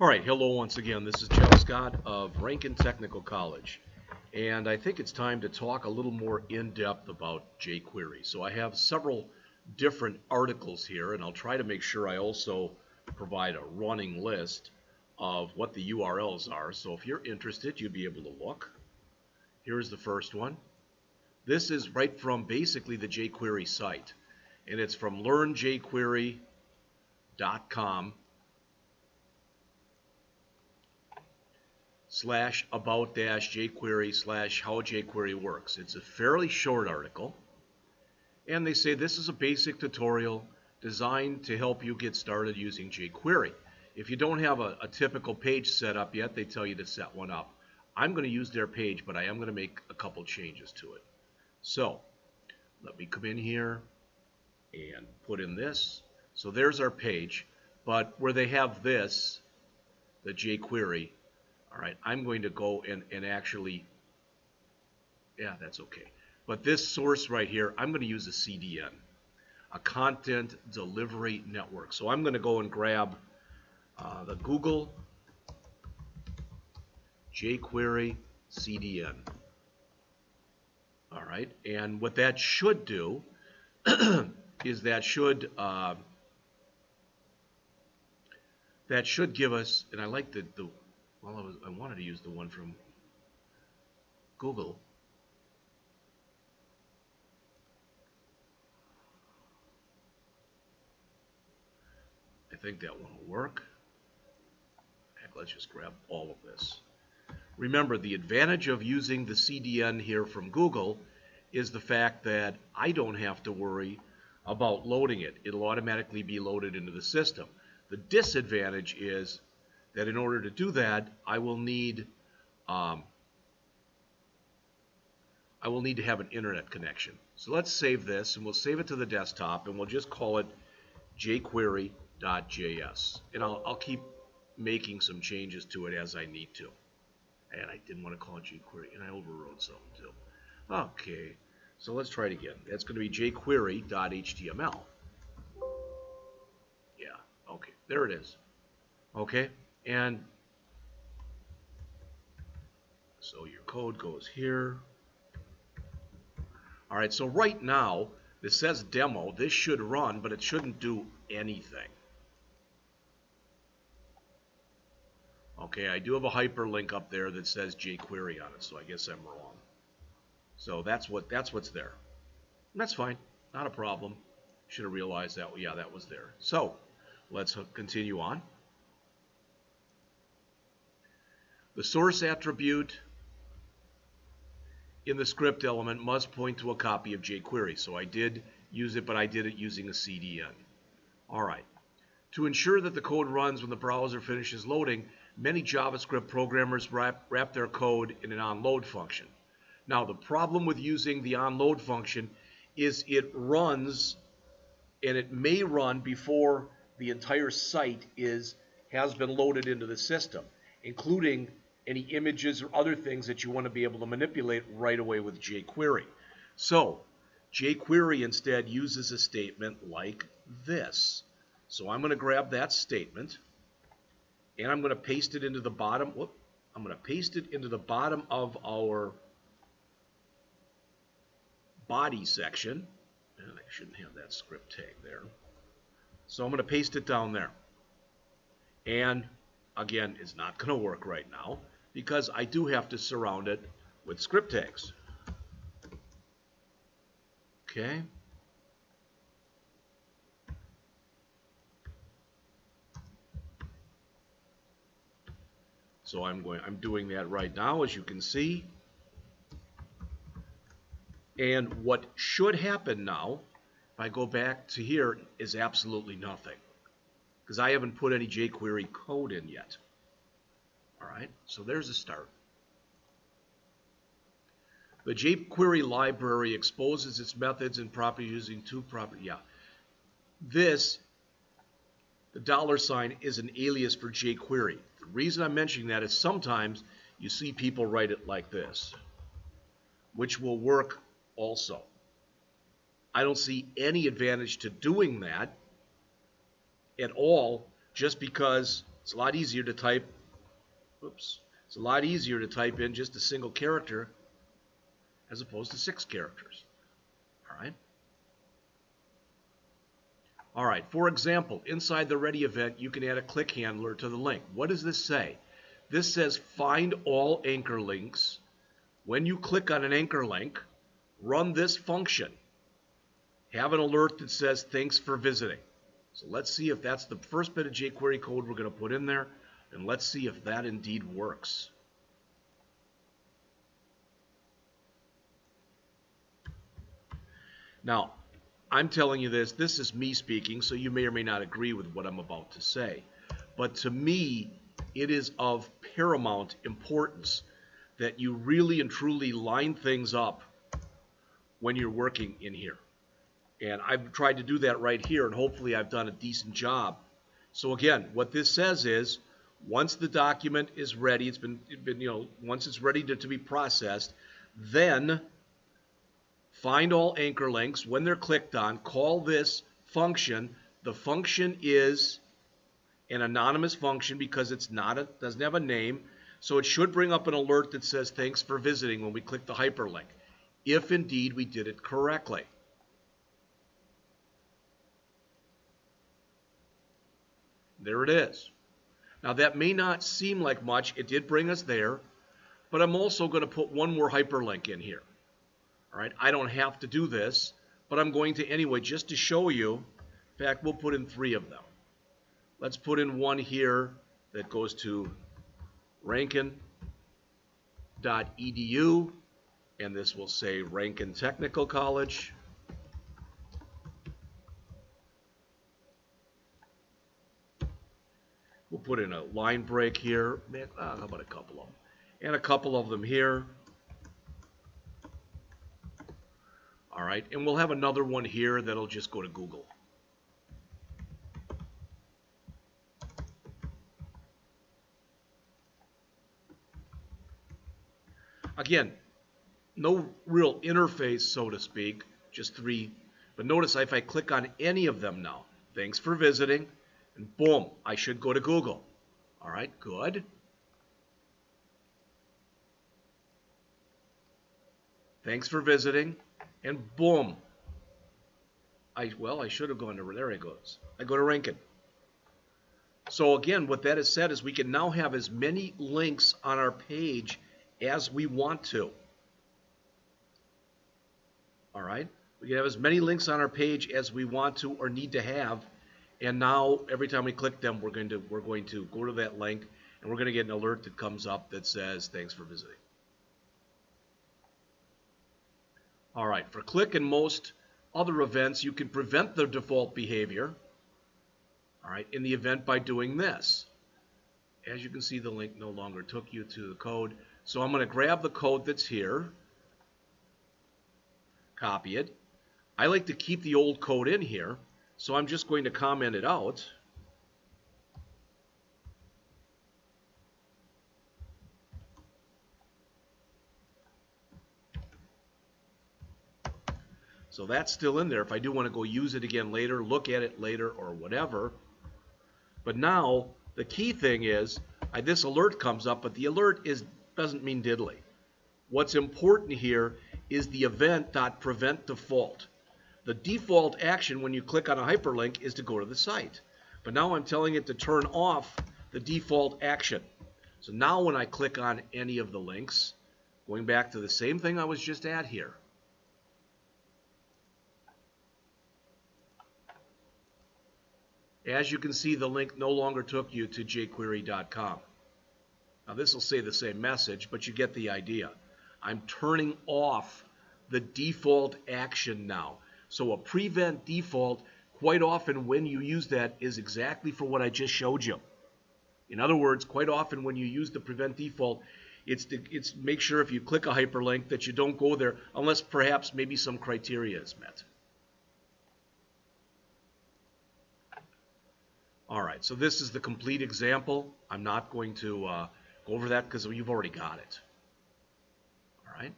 All right, hello once again. This is Jeff Scott of Rankin Technical College, and I think it's time to talk a little more in depth about jQuery. So I have several different articles here, and I'll try to make sure I also provide a running list of what the URLs are. So if you're interested, you'll be able to look. Here's the first one. This is right from basically the jQuery site, and it's from learnjquery.com /about-jQuery/how jQuery works. It's a fairly short article, and they say this is a basic tutorial designed to help you get started using jQuery. If you don't have a typical page set up yet, they tell you to set one up. I'm going to use their page, but I am going to make a couple changes to it. So let me come in here and put in this. So there's our page, but where they have this, the jQuery, all right, I'm going to go and actually, yeah, that's okay. But this source right here, I'm going to use a CDN, a Content Delivery Network. So I'm going to go and grab the Google Jquery Cdn. All right, and what that should do is that should give us, and I like I wanted to use the one from Google. I think that one will work. Heck, let's just grab all of this. Remember, the advantage of using the CDN here from Google is the fact that I don't have to worry about loading it. It'll automatically be loaded into the system. The disadvantage is that in order to do that, I will need to have an internet connection. So let's save this, and we'll save it to the desktop, and we'll just call it jquery.js. And I'll keep making some changes to it as I need to. And I didn't want to call it jQuery, and I overrode something too. Okay, so let's try it again. That's going to be jquery.html. Yeah, okay, there it is. Okay, and so your code goes here. All right, so right now, this says demo. This should run, but it shouldn't do anything. Okay, I do have a hyperlink up there that says jQuery on it, so I guess I'm wrong. So that's what's there. And that's fine, not a problem. Should have realized that. Yeah, that was there. So let's continue on. The source attribute in the script element must point to a copy of jQuery. So I did use it, but I did it using a CDN. All right. To ensure that the code runs when the browser finishes loading, many JavaScript programmers wrap their code in an onload function. Now, the problem with using the onload function is it runs, and it may run before the entire site has been loaded into the system, including any images or other things that you want to be able to manipulate right away with jQuery. So jQuery instead uses a statement like this. So I'm going to grab that statement, and I'm going to paste it into the bottom. I'm going to paste it into the bottom of our body section. And I shouldn't have that script tag there. So I'm going to paste it down there. And again, it's not going to work right now because I do have to surround it with script tags. Okay. So I'm doing that right now, as you can see. And what should happen now, if I go back to here, is absolutely nothing, because I haven't put any jQuery code in yet. All right, so there's a start. The jQuery library exposes its methods and properties using two properties. Yeah, this, the $, is an alias for jQuery. The reason I'm mentioning that is sometimes you see people write it like this, which will work also. I don't see any advantage to doing that at all, just because It's a lot easier to type, oops, it's a lot easier to type in just a single character as opposed to 6 characters. All right, for example, inside the ready event, you can add a click handler to the link. What does this say? This says find all anchor links. When you click on an anchor link, run this function. Have an alert that says thanks for visiting. So let's see if that's the first bit of jQuery code we're going to put in there, and let's see if that indeed works. Now, I'm telling you this is me speaking, so you may or may not agree with what I'm about to say. But to me, it is of paramount importance that you really and truly line things up when you're working in here. And I've tried to do that right here, and hopefully I've done a decent job. So again, what this says is, once the document is ready, once it's ready to be processed, then find all anchor links. When they're clicked on, call this function. The function is an anonymous function because doesn't have a name. So it should bring up an alert that says thanks for visiting when we click the hyperlink, if indeed we did it correctly. There it is. Now that may not seem like much. It did bring us there, but I'm also going to put one more hyperlink in here. All right, I don't have to do this, but I'm going to anyway just to show you. In fact, we'll put in 3 of them. Let's put in one here that goes to rankin.edu, and this will say Rankin Technical College. We'll put in a line break here. How about a couple of them? And a couple of them here. All right, and we'll have another one here that'll just go to Google. Again, no real interface, so to speak, just 3. But notice if I click on any of them now, thanks for visiting, and boom, I should go to Google. All right, good. Thanks for visiting, and boom. I should have gone to, there it goes. I go to Rankin. So again, what that has said is we can now have as many links on our page as we want to. All right, we can have as many links on our page as we want to or need to have, and now every time we click them, we're going to go to that link, and we're going to get an alert that comes up that says thanks for visiting. All right, for click and most other events, you can prevent the default behavior, all right, in the event by doing this. As you can see, the link no longer took you to the code. So I'm going to grab the code that's here, copy it. I like to keep the old code in here, so I'm just going to comment it out. So that's still in there if I do want to go use it again later, look at it later, or whatever. But now the key thing is this alert comes up, but the alert doesn't mean diddly. What's important here is the event.preventDefault. The default action when you click on a hyperlink is to go to the site. But now I'm telling it to turn off the default action. So now when I click on any of the links, going back to the same thing I was just at here, as you can see, the link no longer took you to jquery.com. Now this will say the same message, but you get the idea. I'm turning off the default action now. So a prevent default, quite often when you use that, is exactly for what I just showed you. In other words, quite often when you use the prevent default, it's make sure if you click a hyperlink that you don't go there unless perhaps maybe some criteria is met. All right, so this is the complete example. I'm not going to go over that because you've already got it. All right.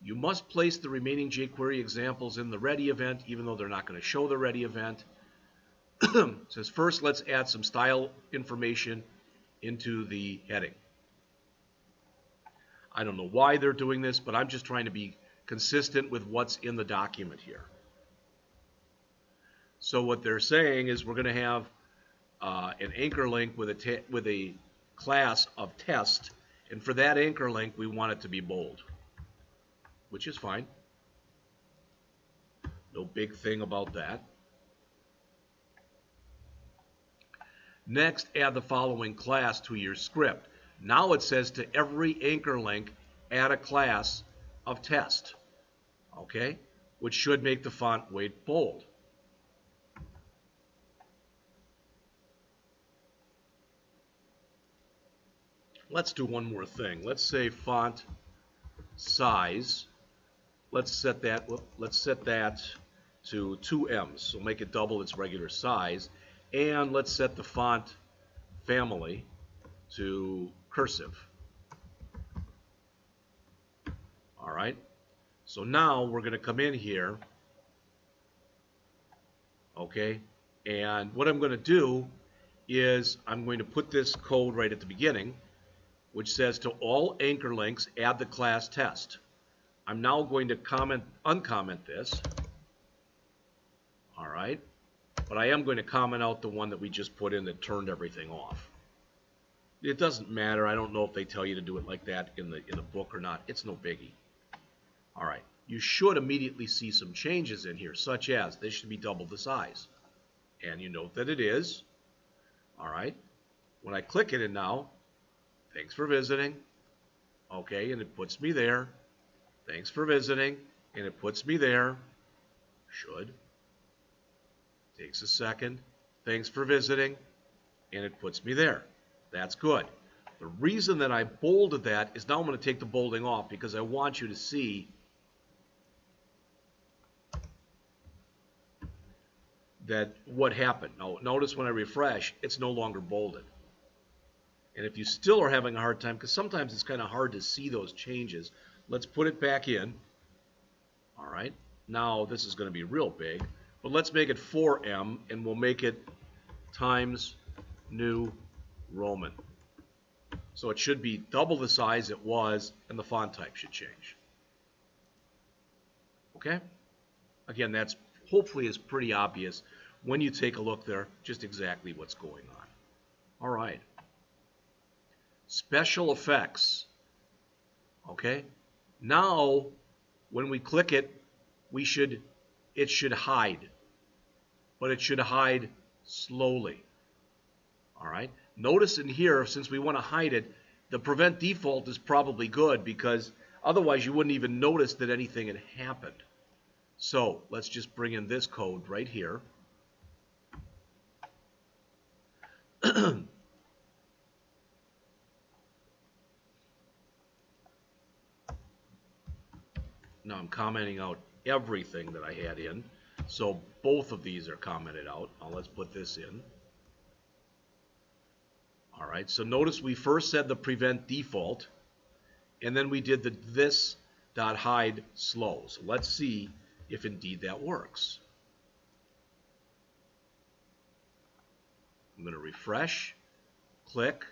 You must place the remaining jQuery examples in the ready event, even though they're not going to show the ready event. It says first let's add some style information into the heading. I don't know why they're doing this, but I'm just trying to be consistent with what's in the document here. So what they're saying is we're going to have an anchor link with a class of test, and for that anchor link we want it to be bold, which is fine. No big thing about that. Next, add the following class to your script. Now it says to every anchor link, add a class of test, okay, which should make the font weight bold. Let's do one more thing. Let's say font size. Let's set that to 2 Ms. So make it double its regular size. And let's set the font family to cursive. All right. So now we're going to come in here. Okay. And what I'm going to do is I'm going to put this code right at the beginning, which says to all anchor links, add the class test. I'm now going to uncomment this. All right. But I am going to comment out the one that we just put in that turned everything off. It doesn't matter. I don't know if they tell you to do it like that in the book or not. It's no biggie. All right. You should immediately see some changes in here, such as this should be double the size. And you note that it is. All right. When I click it in now, thanks for visiting. Okay, and it puts me there. Thanks for visiting, and it puts me there. Should. Takes a second. Thanks for visiting, and it puts me there. That's good. The reason that I bolded that is now I'm going to take the bolding off because I want you to see that what happened. Now, notice when I refresh, it's no longer bolded. And if you still are having a hard time, because sometimes it's kind of hard to see those changes, let's put it back in. All right. Now this is going to be real big, but let's make it 4M, and we'll make it Times New Roman. So it should be double the size it was, and the font type should change. Okay? Again, that's hopefully is pretty obvious when you take a look there, just exactly what's going on. All right. Special effects. Okay? Now, when we click it, it should hide. But it should hide slowly. All right? Notice in here, since we want to hide it, the prevent default is probably good because otherwise you wouldn't even notice that anything had happened. So let's just bring in this code right here. Now I'm commenting out everything that I had in. So both of these are commented out. Now let's put this in. All right, so notice we first said the prevent default, and then we did the this.hide slow. So let's see if indeed that works. I'm going to refresh, click.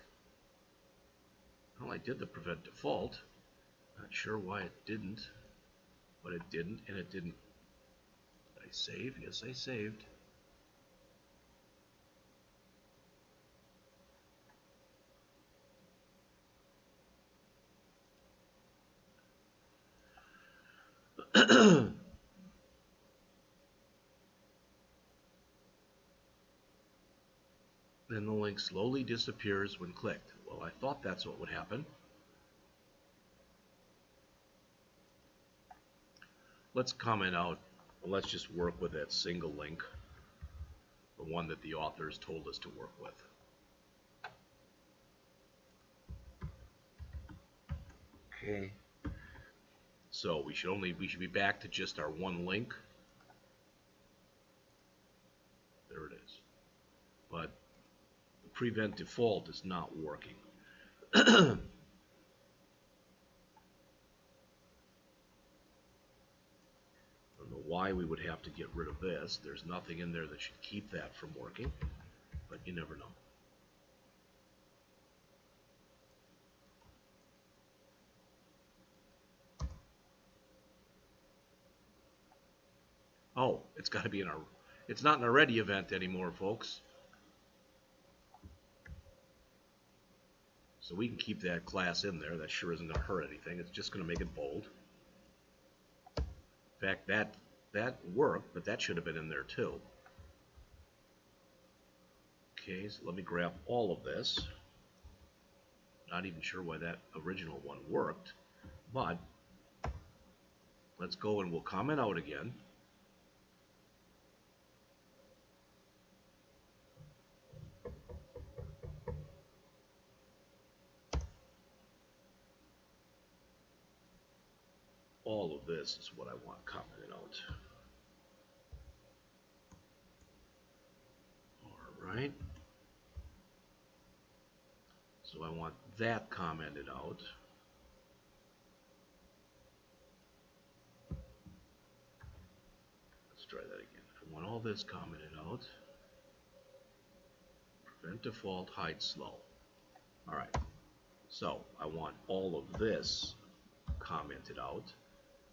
Well, I did the prevent default. Not sure why it didn't, but it didn't, and it didn't. Did I save? Yes, I saved. Then the link slowly disappears when clicked. Well, I thought that's what would happen. Let's comment out. Well, let's just work with that single link, the one that the authors told us to work with. Okay. So we should be back to just our one link. There it is. But the prevent default is not working. I don't know why why we would have to get rid of this. There's nothing in there that should keep that from working, but you never know. Oh, it's got to be in our, it's not an already event anymore, folks. So we can keep that class in there. That sure isn't going to hurt anything. It's just going to make it bold. In fact, that worked, but that should have been in there too. Okay, so let me grab all of this. Not even sure why that original one worked, but let's go and we'll comment out again. All of this is what I want commented out. All right. So I want that commented out. Let's try that again. I want all this commented out. Prevent default, hide slow. All right. So I want all of this commented out.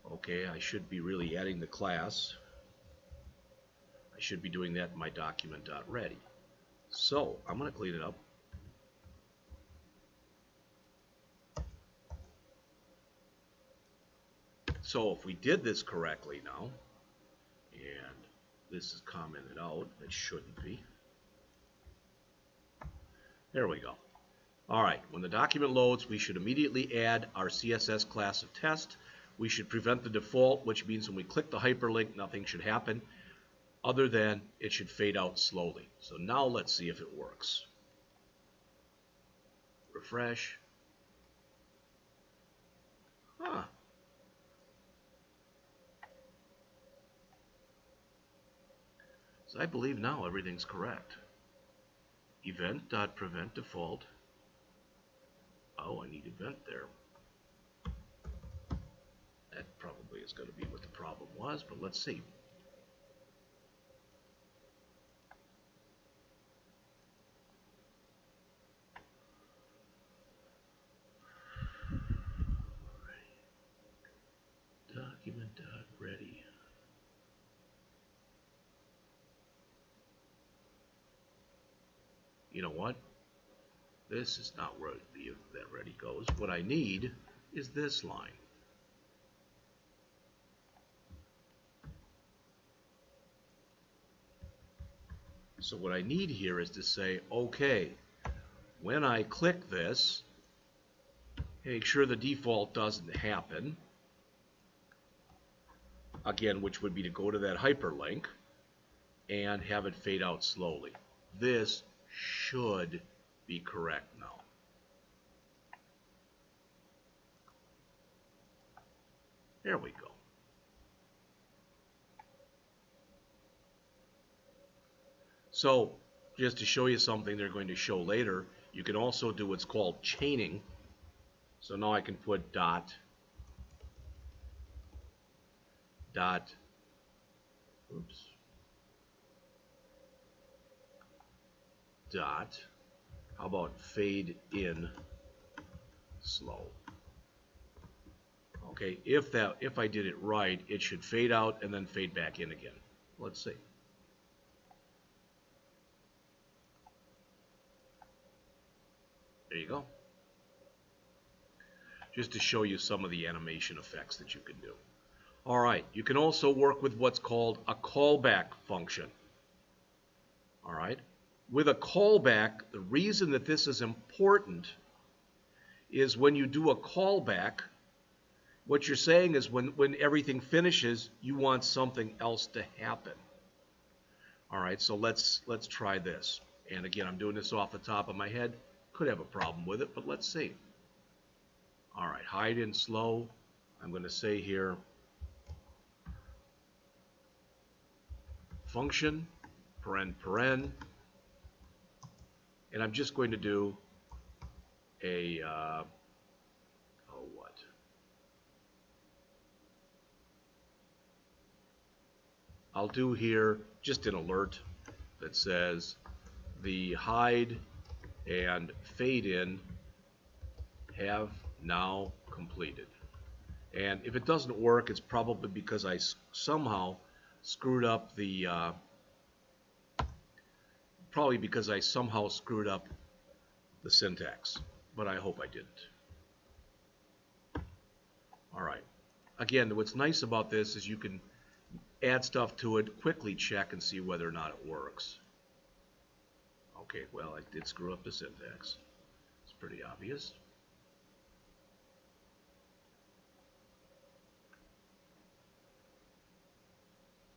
Okay, I should be really adding the class. I should be doing that in my document.ready. So I'm going to clean it up. So if we did this correctly now, and this is commented out, it shouldn't be. There we go. All right, when the document loads, we should immediately add our CSS class of test. We should prevent the default, which means when we click the hyperlink, nothing should happen, other than it should fade out slowly. So now let's see if it works. Refresh. Huh. So I believe now everything's correct. Event.prevent default. Oh, I need event there. That probably is going to be what the problem was, but let's see. Document.ready. You know what? This is not where that ready goes. What I need is this line. So what I need here is to say, okay, when I click this, make sure the default doesn't happen. Again, which would be to go to that hyperlink and have it fade out slowly. This should be correct now. There we go. So, just to show you something they're going to show later, you can also do what's called chaining. So now I can put dot, oops, dot, how about fade in slow? Okay, if I did it right, it should fade out and then fade back in again. Let's see. There you go. Just to show you some of the animation effects that you can do. All right, you can also work with what's called a callback function. All right, with a callback, the reason that this is important is when you do a callback, what you're saying is when everything finishes, you want something else to happen. All right, so let's try this. And again, I'm doing this off the top of my head. Could have a problem with it, but let's see. All right, hide in slow. I'm going to say here, function, paren, and I'm just going to do a, I'll do here just an alert that says the hide and fade in have now completed. And if it doesn't work, it's probably because I somehow screwed up the syntax, but I hope I didn't. All right. Again, what's nice about this is you can add stuff to it, quickly check and see whether or not it works. Okay, well, I did screw up the syntax. It's pretty obvious.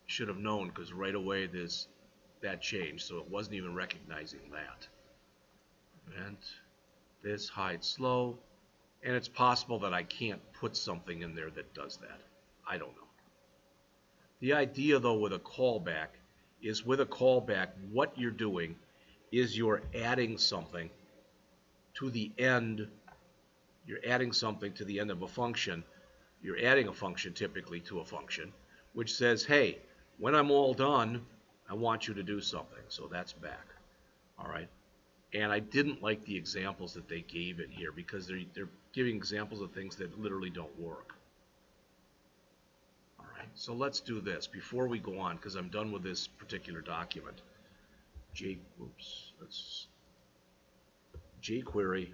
Should have known, because right away that changed, so it wasn't even recognizing that. And this hide slow, and it's possible that I can't put something in there that does that. I don't know. The idea, though, with a callback is with a callback, what you're doing is you're adding something to the end. You're adding something to the end of a function. You're adding a function typically to a function, which says, hey, when I'm all done, I want you to do something. So that's back. All right. And I didn't like the examples that they gave in here because they're giving examples of things that literally don't work. All right. So let's do this before we go on, because I'm done with this particular document. Jquery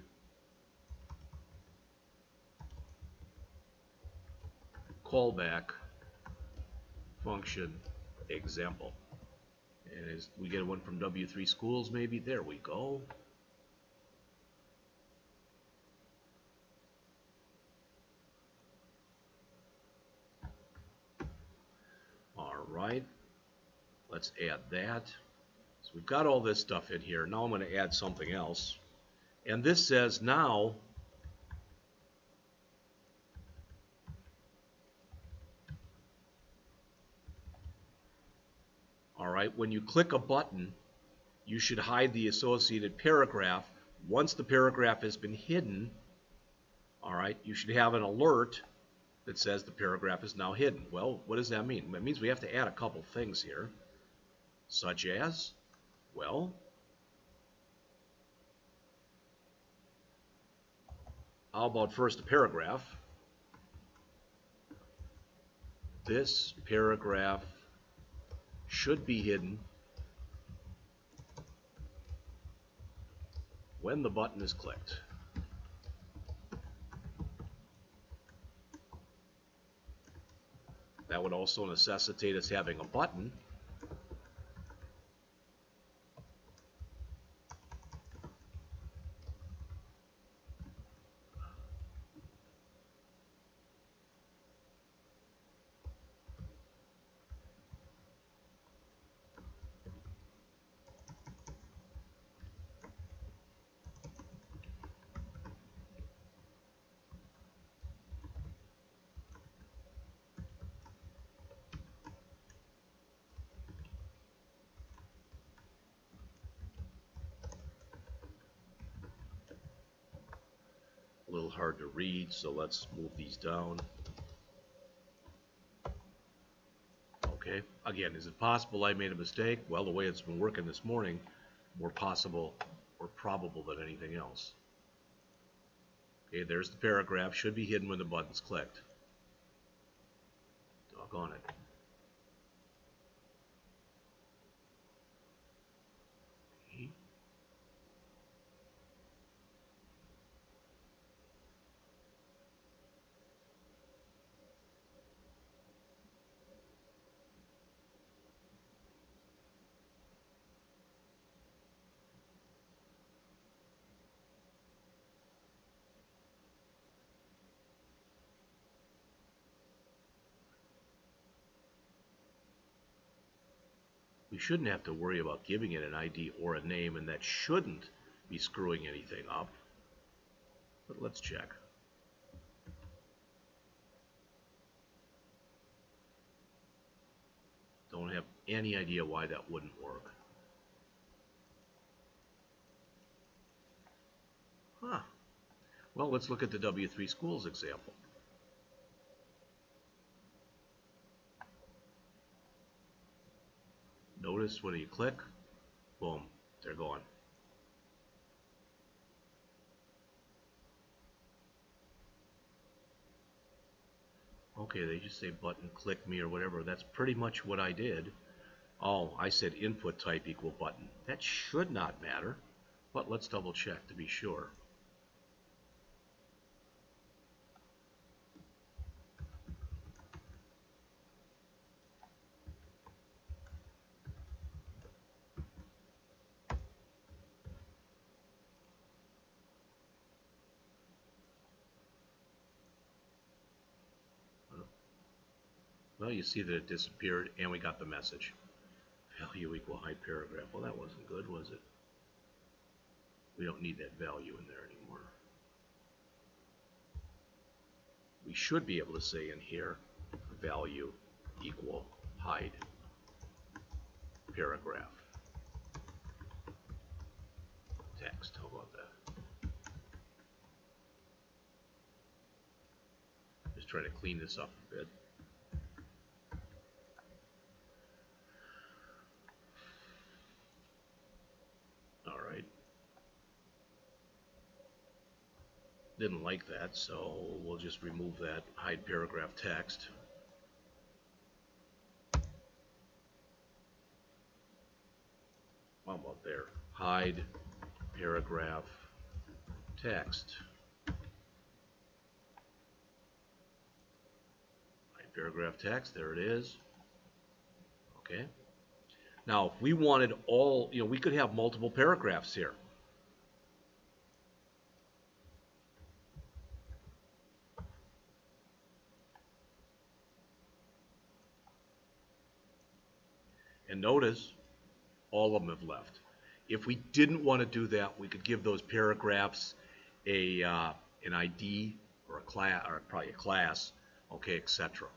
callback function example. And as we get one from W3 Schools, maybe. There we go. All right. Let's add that. So we've got all this stuff in here. Now I'm going to add something else. And this says now, all right, when you click a button, you should hide the associated paragraph. Once the paragraph has been hidden, all right, you should have an alert that says the paragraph is now hidden. Well, what does that mean? It means we have to add a couple things here, such as, well, how about first a paragraph? This paragraph should be hidden when the button is clicked. That would also necessitate us having a button. A little hard to read, so let's move these down. Okay, again, is it possible I made a mistake? Well, the way it's been working this morning, more possible or probable than anything else. Okay, there's the paragraph. Should be hidden when the button's clicked. Doggone it. Okay. We shouldn't have to worry about giving it an ID or a name, and that shouldn't be screwing anything up. But let's check. Don't have any idea why that wouldn't work. Huh. Well, let's look at the W3 Schools example. notice when you click, boom, they're gone. Okay, they just say button click me or whatever. That's pretty much what I did. Oh, I said input type equal button. That should not matter, but let's double check to be sure. Well, you see that it disappeared and we got the message. Value equal hide paragraph. Well, that wasn't good, was it? We don't need that value in there anymore. We should be able to say in here, value equal hide paragraph text. How about that? Just trying to clean this up a bit. All right. Didn't like that, so we'll just remove that hide paragraph text. How about there? Hide paragraph text. Hide paragraph text, there it is. Okay. Now, if we wanted all, we could have multiple paragraphs here. And notice, all of them have left. If we didn't want to do that, we could give those paragraphs an ID or a class, or probably a class, okay, etc.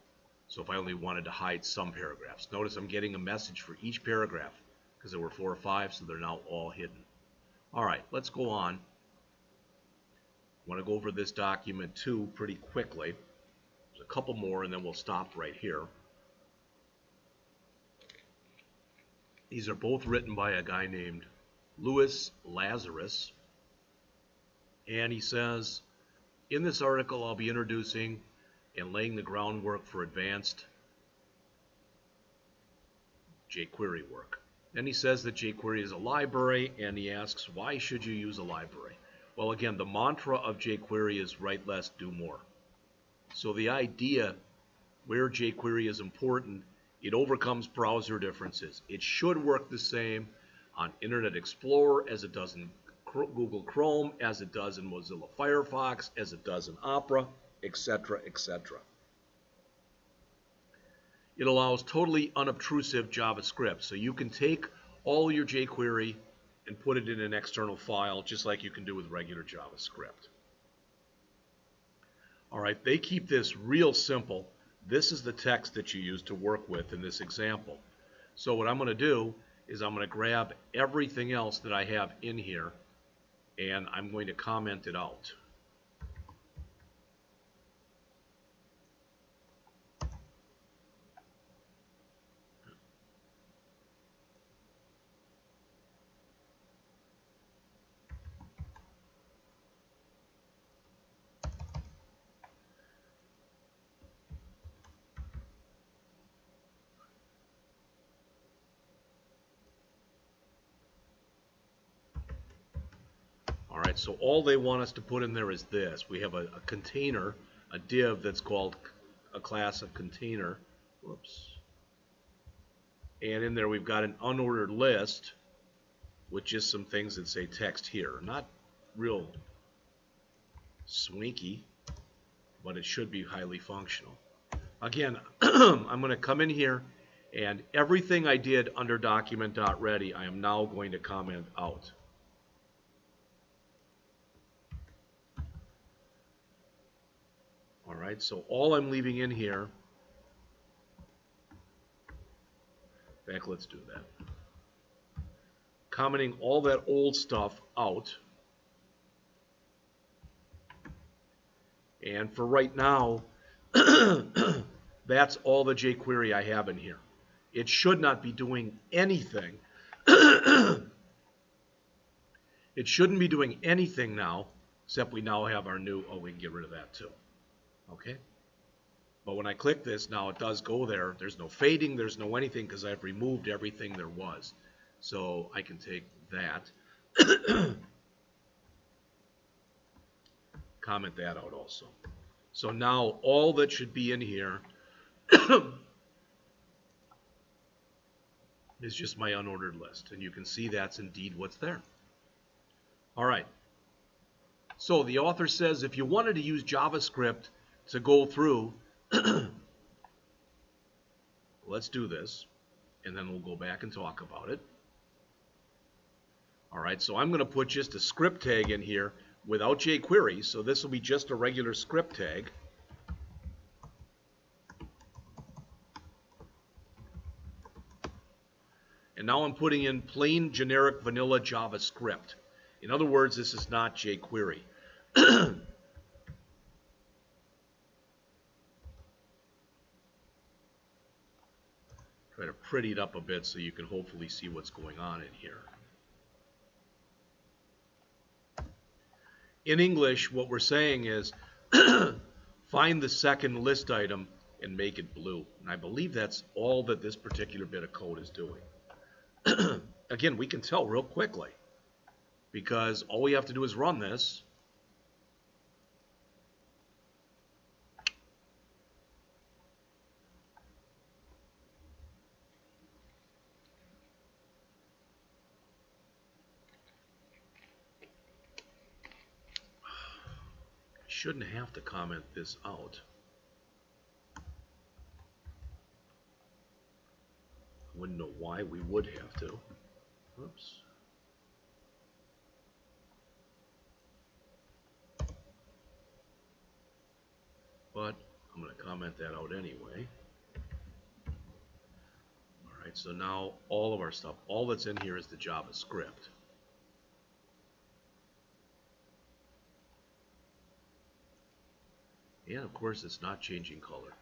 So if I only wanted to hide some paragraphs. Notice I'm getting a message for each paragraph because there were 4 or 5, so they're now all hidden. All right, let's go on. I want to go over this document too pretty quickly. There's a couple more and then we'll stop right here. These are both written by a guy named Louis Lazarus. And he says, in this article, I'll be introducing and laying the groundwork for advanced Jquery work. Then he says that Jquery is a library, and he asks, why should you use a library? Well, again, the mantra of Jquery is write less, do more. So the idea where Jquery is important, it overcomes browser differences. It should work the same on Internet Explorer as it does in Google Chrome, as it does in Mozilla Firefox, as it does in Opera, etc., etc. It allows totally unobtrusive JavaScript. So you can take all your Jquery and put it in an external file, just like you can do with regular JavaScript. All right, they keep this real simple. This is the text that you use to work with in this example. So what I'm going to do is I'm going to grab everything else that I have in here and I'm going to comment it out. All right, so all they want us to put in there is this. We have a container, a div that's called a class of container. Whoops. And in there we've got an unordered list with just some things that say text here. Not real swanky, but it should be highly functional. Again, I'm going to come in here and everything I did under document.ready, I am now going to comment out. All right, so all I'm leaving in here, in fact, let's do that. Commenting all that old stuff out. And for right now, that's all the Jquery I have in here. it should not be doing anything. It shouldn't be doing anything now, except we now have our new, oh, we can get rid of that too. Okay? But when I click this, now it does go there. There's no fading, there's no anything, because I've removed everything there was. So I can take that, comment that out also. So now all that should be in here is just my unordered list. And you can see that's indeed what's there. All right. So the author says if you wanted to use JavaScript to go through, let's do this, and then we'll go back and talk about it. All right, so I'm going to put just a script tag in here without jQuery, so this will be just a regular script tag. And now I'm putting in plain, generic, vanilla JavaScript. In other words, this is not jQuery. Try to pretty it up a bit so you can hopefully see what's going on in here. In English, what we're saying is find the second list item and make it blue. And I believe that's all that this particular bit of code is doing. Again, we can tell real quickly because all we have to do is run this. Shouldn't have to comment this out. I wouldn't know why we would have to. Oops. But I'm going to comment that out anyway. All right, so now all of our stuff, all that's in here is the JavaScript. And of course, it's not changing color.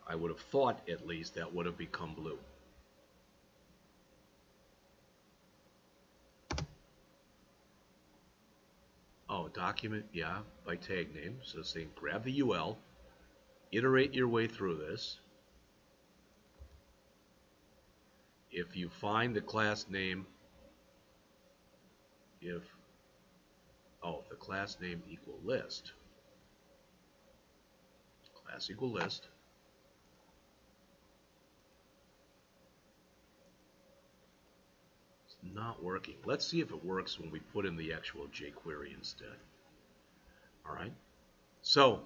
I would have thought, at least, that would have become blue. Oh, document, yeah, by tag name. So saying grab the UL, iterate your way through this. If you find the class name, if the class name equal list, class equal list, it's not working. Let's see if it works when we put in the actual jQuery instead. All right, so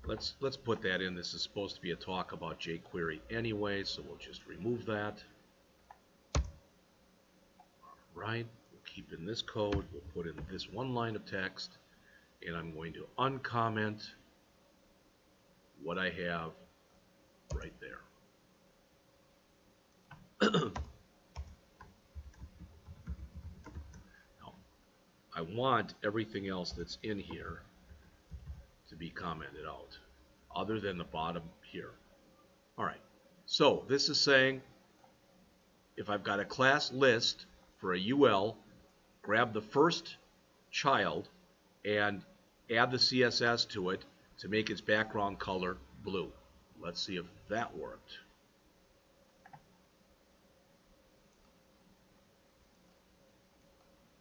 let's put that in. This is supposed to be a talk about jQuery anyway, so we'll just remove that. All right, we'll keep in this code. We'll put in this one line of text, and I'm going to uncomment what I have right there. Now, I want everything else that's in here to be commented out, other than the bottom here. All right, so this is saying if I've got a class list for a UL, grab the first child and add the CSS to it to make its background color blue. Let's see if that worked.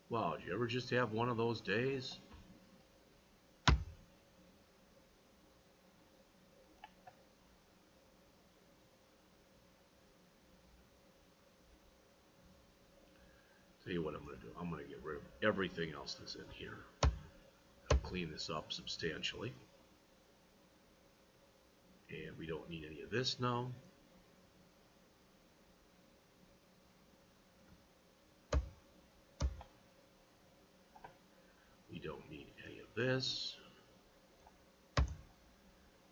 Wow, did you ever just have one of those days? Tell you what I'm going to do. I'm going to get rid of everything else that's in here. I'll clean this up substantially. And we don't need any of this now. We don't need any of this.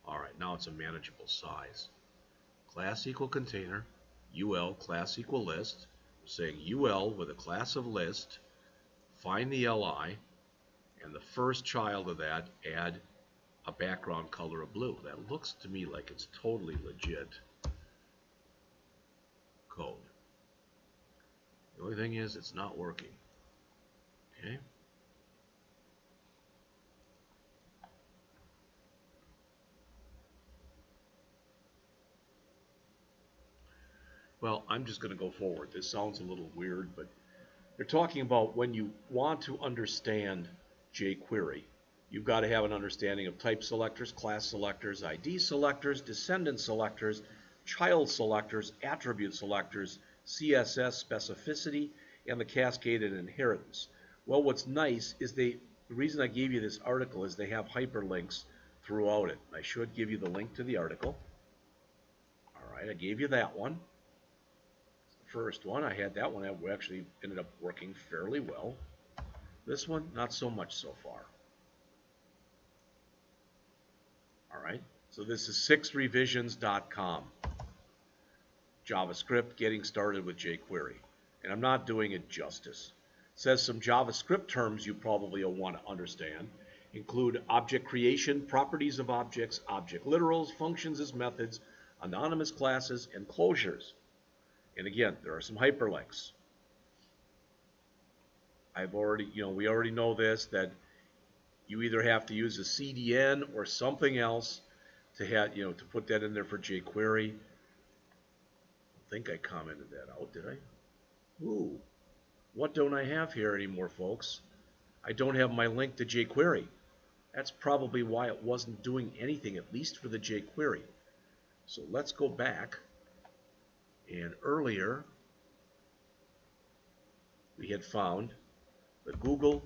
All right, now it's a manageable size. Class equal container, UL class equal list. We're saying UL with a class of list, find the LI, and the first child of that add a background color of blue. That looks to me like it's totally legit. code. The only thing is it's not working. Okay. Well, I'm just going to go forward. This sounds a little weird, but they're talking about when you want to understand jQuery, you've got to have an understanding of type selectors, class selectors, ID selectors, descendant selectors, child selectors, attribute selectors, CSS specificity, and the cascaded inheritance. Well, what's nice is the reason I gave you this article is they have hyperlinks throughout it. I should give you the link to the article. All right, I gave you that one. First one, I had that one that actually ended up working fairly well. This one, not so much so far. All right, so this is 6revisions.com. JavaScript, getting started with jQuery. And I'm not doing it justice. It says some JavaScript terms you probably will want to understand include object creation, properties of objects, object literals, functions as methods, anonymous classes, and closures. And again, there are some hyperlinks. We already know this, that you either have to use a CDN or something else to have, to put that in there for jQuery. I think I commented that out, did I? Ooh, what don't I have here anymore, folks? I don't have my link to jQuery. That's probably why it wasn't doing anything, at least for the jQuery. So let's go back. And earlier, we had found the Google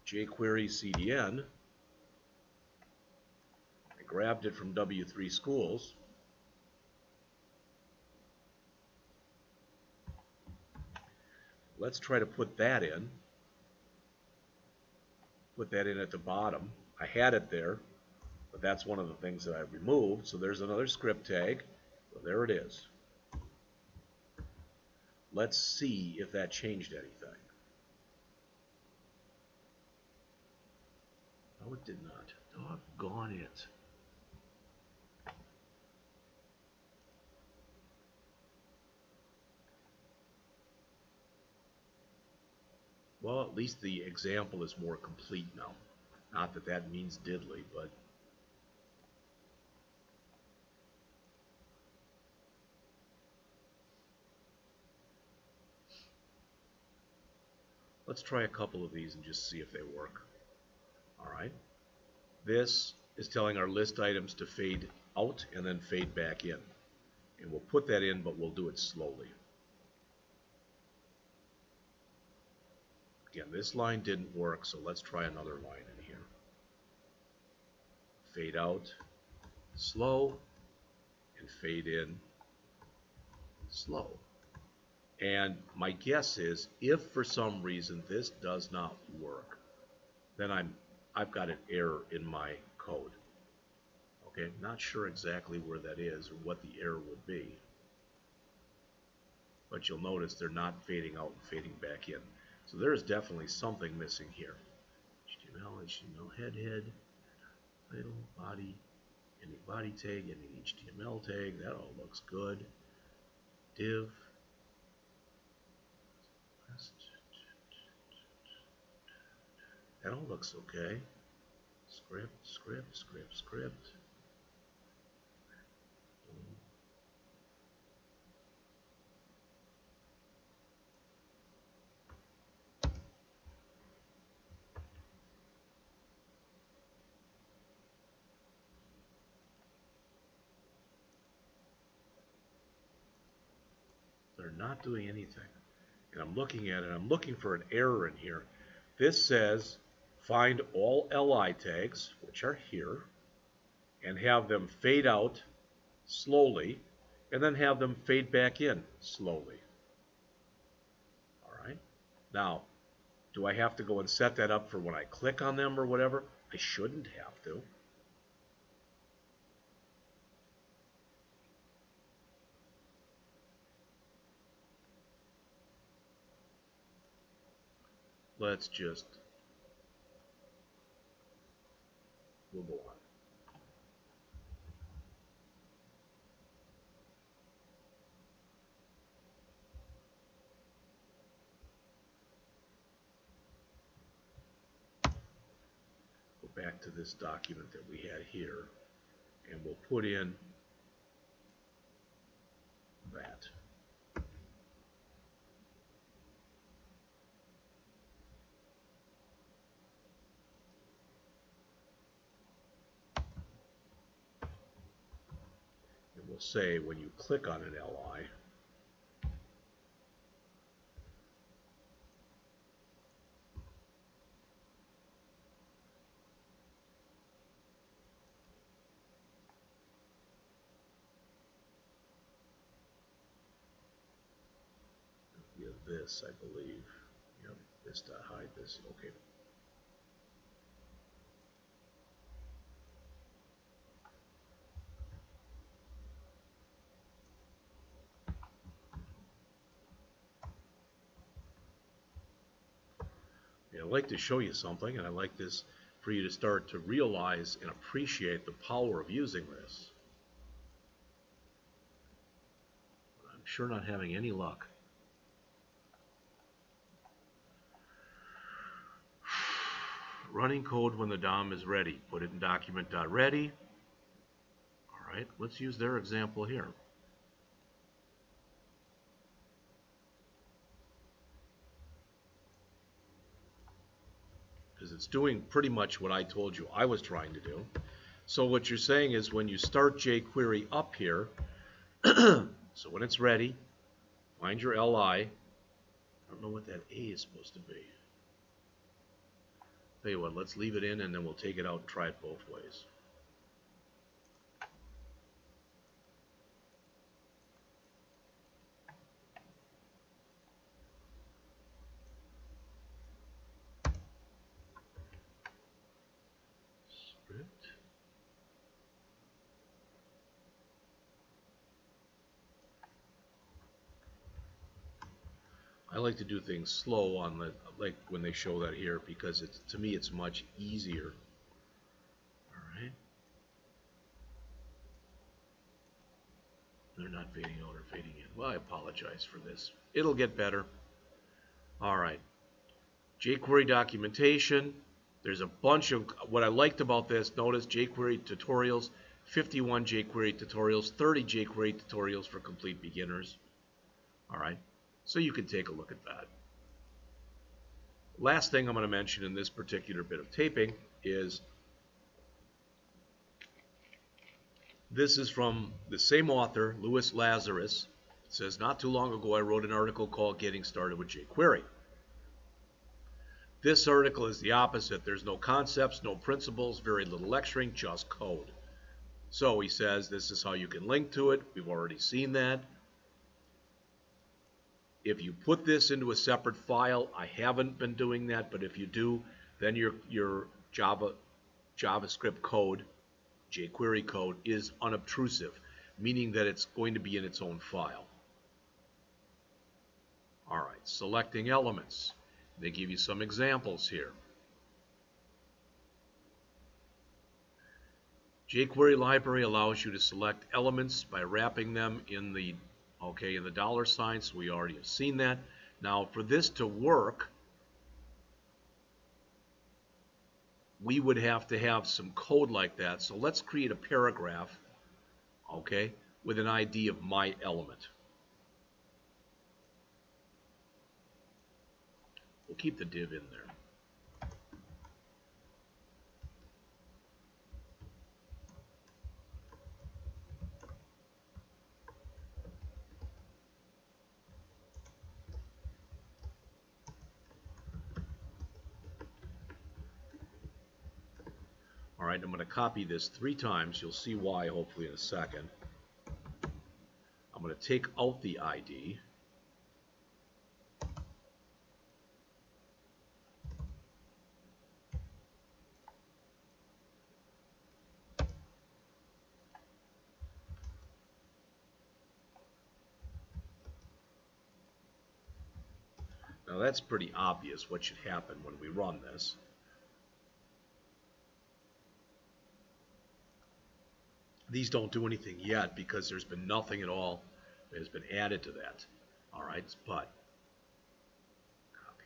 Jquery Cdn. I grabbed it from W3 Schools. Let's try to put that in. Put that in at the bottom. I had it there, but that's one of the things that I removed. So there's another script tag. So there it is. Let's see if that changed anything. No, it did not. Doggone it. Well, at least the example is more complete now. Not that that means diddly, but let's try a couple of these and just see if they work. All right. This is telling our list items to fade out and then fade back in. And we'll put that in, but we'll do it slowly. Again, this line didn't work, so let's try another line in here. Fade out, slow, and fade in, slow. And my guess is, if for some reason this does not work, then I've got an error in my code. Okay, not sure exactly where that is or what the error would be. But you'll notice they're not fading out and fading back in. So there is definitely something missing here. HTML, head, title, body, any body tag, any HTML tag, that all looks good. Div. That all looks okay. Script. They're not doing anything. And I'm looking at it, I'm looking for an error in here. This says find all li tags, which are here, and have them fade out slowly, and then have them fade back in slowly. All right. Now, do I have to go and set that up for when I click on them or whatever? I shouldn't have to. Let's just, we'll go on. back to this document that we had here, and we'll put in that. And we'll say when you click on an LI, this, I believe. Yep, this to hide this. Okay. Yeah, I'd like to show you something, and I'd like this for you to start to realize and appreciate the power of using this. I'm sure not having any luck. Running code when the DOM is ready. Put it in document.ready. All right, let's use their example here. Because it's doing pretty much what I told you I was trying to do. So what you're saying is when you start jQuery up here, so when it's ready, find your LI. I don't know what that A is supposed to be. Tell you what, let's leave it in and then we'll take it out and try it both ways. Script. I like to do things slow on the, like when they show that here, because it's, to me it's much easier. All right. They're not fading out or fading in. Well, I apologize for this. It'll get better. All right. jQuery documentation. There's a bunch of, what I liked about this, notice jQuery tutorials, 51 jQuery tutorials, 30 jQuery tutorials for complete beginners. All right. So you can take a look at that. Last thing I'm going to mention in this particular bit of taping is this is from the same author, Louis Lazarus. It says, not too long ago I wrote an article called Getting Started with jQuery. This article is the opposite. There's no concepts, no principles, very little lecturing, just code. So he says this is how you can link to it. We've already seen that. If you put this into a separate file, I haven't been doing that, but if you do, then your JavaScript code, jQuery code, is unobtrusive, meaning that it's going to be in its own file. All right, selecting elements. They give you some examples here. jQuery library allows you to select elements by wrapping them in the in the $sign, so we already have seen that. Now, for this to work, we would have to have some code like that. So let's create a paragraph, okay, with an ID of my element. We'll keep the div in there. All right, I'm going to copy this 3 times. You'll see why, hopefully, in a second. I'm going to take out the ID. Now, that's pretty obvious what should happen when we run this. These don't do anything yet because there's been nothing at all that has been added to that. All right, but copy.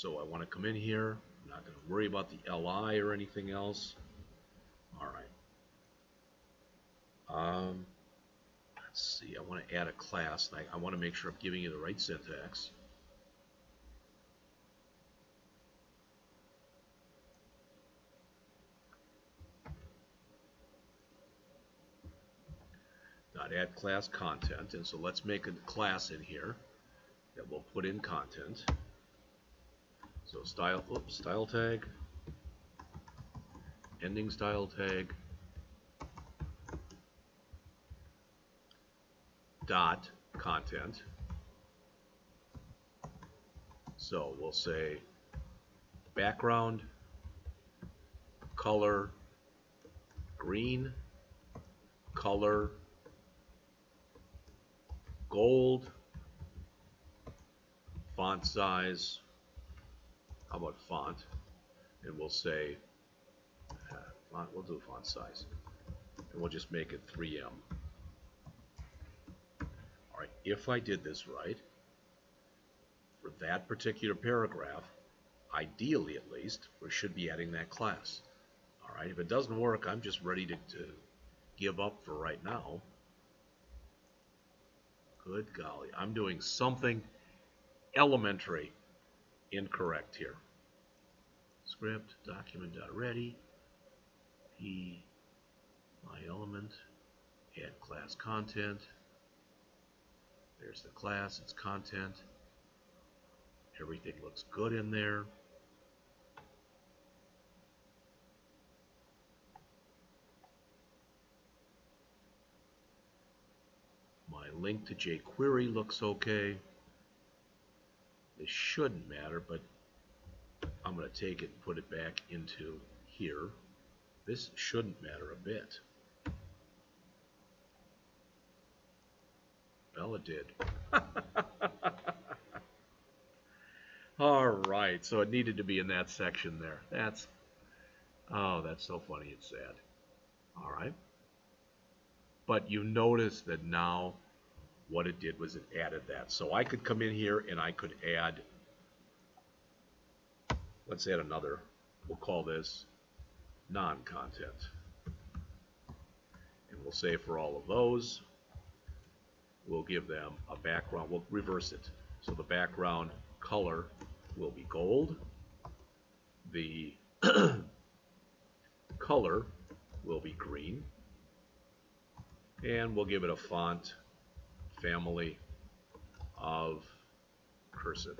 So I want to come in here. I'm not going to worry about the LI or anything else. All right. Let's see. I want to add a class. I want to make sure I'm giving you the right syntax. Add class content, and so let's make a class in here that we'll put in content. So style tag, ending style tag, dot content. So we'll say background color green, color gold, font size, how about font? And we'll say, we'll do font size, and we'll just make it 3M. All right, if I did this right, for that particular paragraph, ideally at least, we should be adding that class. All right, if it doesn't work, I'm just ready to give up for right now. Good golly, I'm doing something elementary incorrect here. Script document.ready, p my element, add class content. There's the class, it's content. Everything looks good in there. My link to jQuery looks okay. This shouldn't matter, but I'm going to take it and put it back into here. This shouldn't matter a bit. Well, it did. All right, so it needed to be in that section there. That's so funny, it's sad. All right. But you notice that now what it did was it added that. So I could come in here and I could add, let's add another, we'll call this non-content. And we'll say for all of those, we'll give them a background, we'll reverse it. So the background color will be gold. The color will be green. And we'll give it a font family of cursive.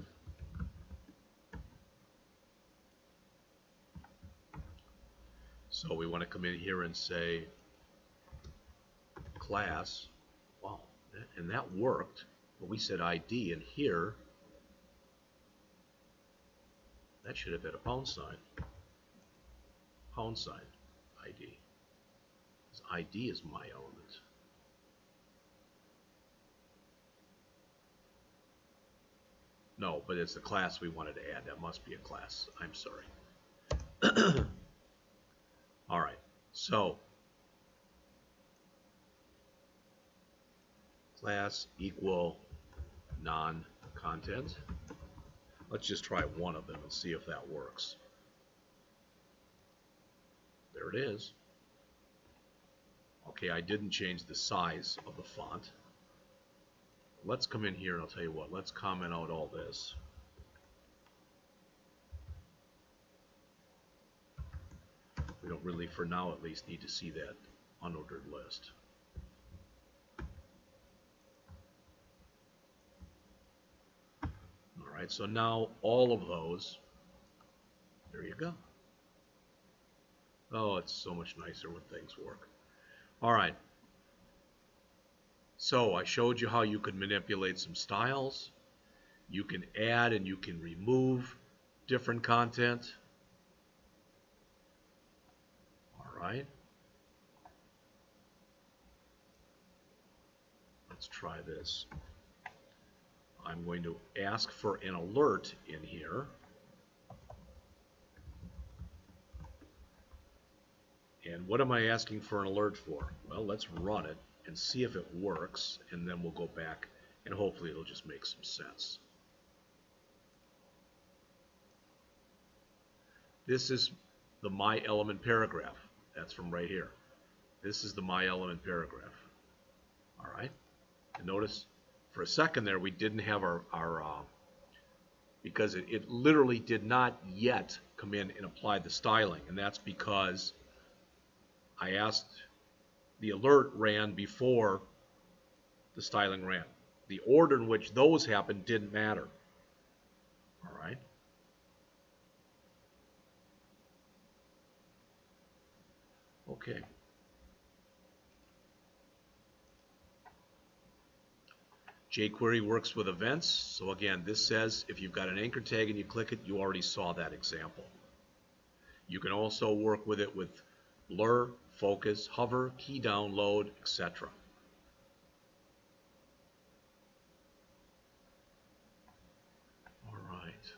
So we want to come in here and say class. Wow, and that worked. But we said ID, and here that should have been a pound sign. Pound sign ID. Because ID is my element. No, but it's the class we wanted to add. That must be a class. I'm sorry. All right. So class equal non-content. Let's just try one of them and see if that works. There it is. Okay, I didn't change the size of the font. Let's come in here and I'll tell you what, let's comment out all this. We don't really, for now at least, need to see that unordered list. All right, so now all of those, there you go. Oh, it's so much nicer when things work. All right. So I showed you how you could manipulate some styles. You can add and you can remove different content. All right. Let's try this. I'm going to ask for an alert in here. And what am I asking for an alert for? Well, let's run it and see if it works, and then we'll go back and hopefully it'll just make some sense. This is the my element paragraph. That's from right here. This is the my element paragraph. All right. And notice for a second there we didn't have our because it literally did not yet come in and apply the styling, and that's because I asked the alert ran before the styling ran. The order in which those happened didn't matter. All right. Okay. Jquery works with events. So again, this says if you've got an anchor tag and you click it, you already saw that example. You can also work with it with blur, focus, hover, key download, etc. All right.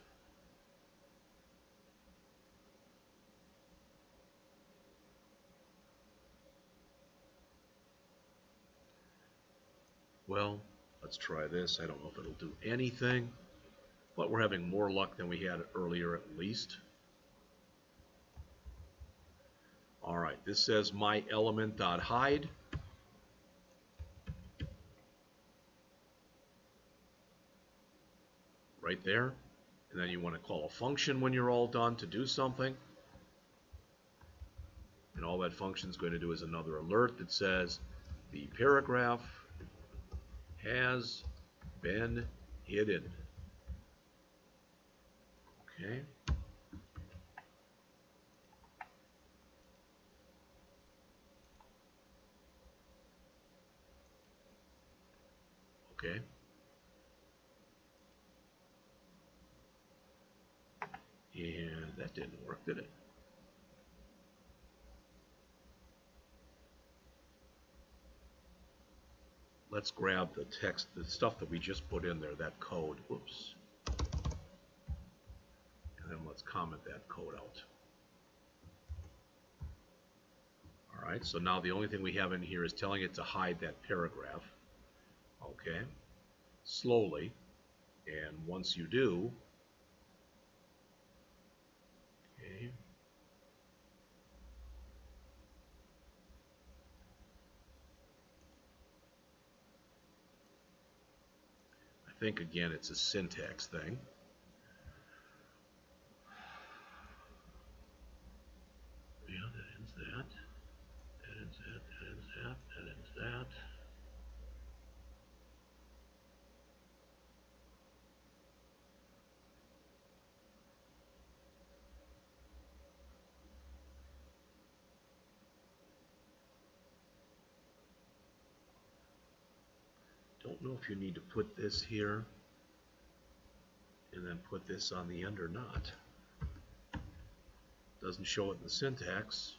Well, let's try this. I don't know if it'll do anything, but we're having more luck than we had earlier at least. All right, this says my element.hide. Right there. And then you want to call a function when you're all done to do something. And all that function is going to do is another alert that says the paragraph has been hidden. Okay. Okay. And that didn't work, did it? Let's grab the text, the stuff that we just put in there, that code. Whoops. And then let's comment that code out. All right, so now the only thing we have in here is telling it to hide that paragraph. Okay. Slowly. And once you do, okay. I think again it's a syntax thing. Yeah, that ends that. That ends that. That ends that. That ends that. Don't know if you need to put this here and then put this on the end or not. Doesn't show it in the syntax.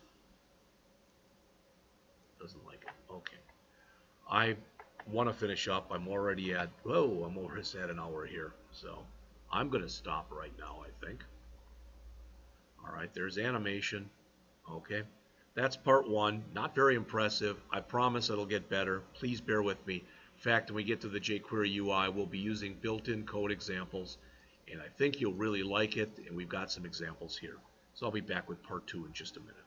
Doesn't like it. Okay. I want to finish up. I'm already at, whoa, I'm almost at an hour here. So I'm going to stop right now, I think. All right, there's animation. Okay. That's part one. Not very impressive. I promise it'll get better. Please bear with me. In fact, when we get to the jQuery UI, we'll be using built-in code examples, and I think you'll really like it, and we've got some examples here. So I'll be back with part two in just a minute.